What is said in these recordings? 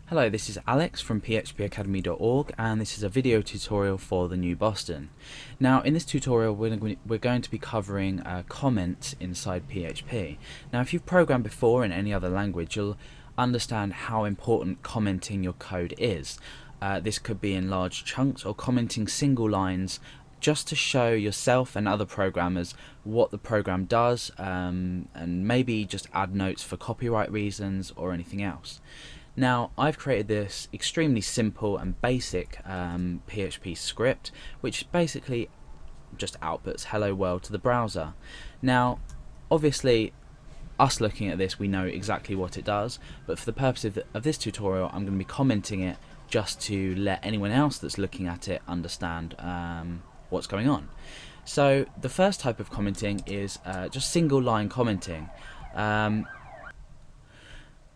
Hello, this is Alex from phpacademy.org, and this is a video tutorial for the new Boston. Now in this tutorial we're going to be covering comments inside PHP. Now if you've programmed before in any other language, you'll understand how important commenting your code is. This could be in large chunks or commenting single lines just to show yourself and other programmers what the program does, and maybe just add notes for copyright reasons or anything else. Now I've created this extremely simple and basic PHP script which basically just outputs hello world to the browser. Now obviously us looking at this, we know exactly what it does, but for the purpose of this tutorial I'm going to be commenting it just to let anyone else that's looking at it understand what's going on. So the first type of commenting is just single line commenting.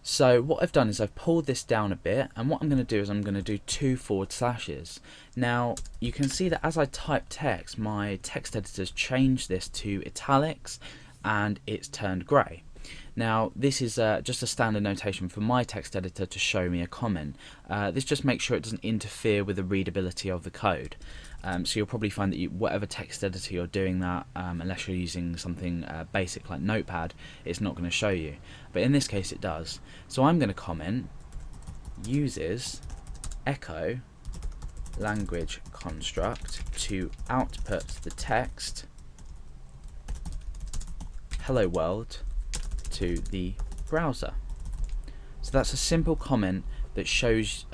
So what I've done is I've pulled this down a bit, and what I'm going to do is I'm going to do 2 forward slashes. Now you can see that as I type text, my text editor's changed this to italics and it's turned grey. Now this is just a standard notation for my text editor to show me a comment. This just makes sure it doesn't interfere with the readability of the code. So you'll probably find that whatever text editor you're doing that, unless you're using something basic like Notepad, it's not going to show you. But in this case it does. So I'm going to comment uses echo language construct to output the text hello world to the browser. So that's a simple comment that shows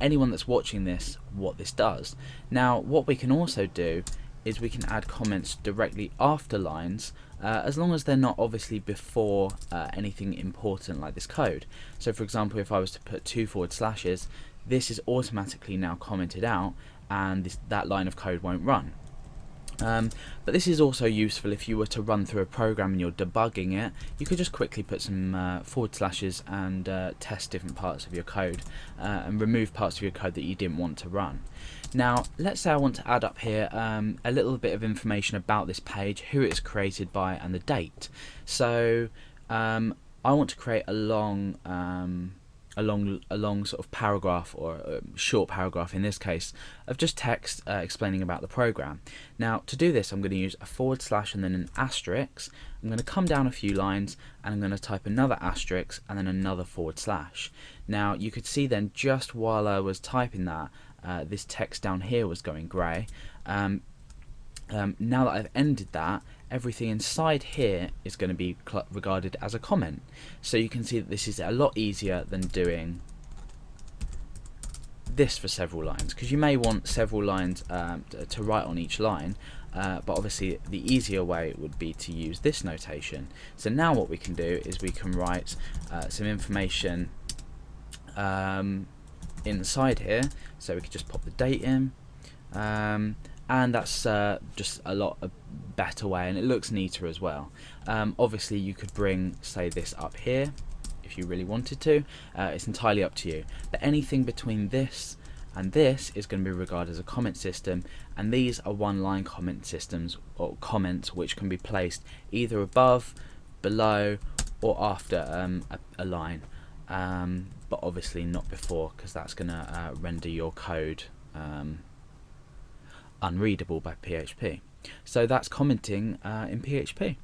anyone that's watching this what this does. Now what we can also do is we can add comments directly after lines, as long as they're not obviously before anything important like this code. So for example, if I was to put 2 forward slashes, this is automatically now commented out and that line of code won't run. But this is also useful if you were to run through a program and you're debugging it. You could just quickly put some forward slashes and test different parts of your code and remove parts of your code that you didn't want to run. Now let's say I want to add up here a little bit of information about this page, who it's created by and the date. So I want to create a long sort of paragraph, or a short paragraph in this case, of just text explaining about the program. Now to do this I'm going to use a forward slash and then an asterisk. I'm going to come down a few lines and I'm going to type another asterisk and then another forward slash. Now you could see then, just while I was typing that, this text down here was going grey. Now that I've ended that, everything inside here is going to be regarded as a comment. So you can see that this is a lot easier than doing this for several lines, because you may want several lines to write on each line, but obviously the easier way would be to use this notation. So now what we can do is we can write some information inside here, so we could just pop the date in, and that's just a better way, and it looks neater as well. Obviously you could bring, say, this up here if you really wanted to. It's entirely up to you, but anything between this and this is going to be regarded as a comment system, and these are one-line comment systems, or comments, which can be placed either above, below, or after a line, but obviously not before, because that's going to render your code unreadable by PHP. So that's commenting in PHP.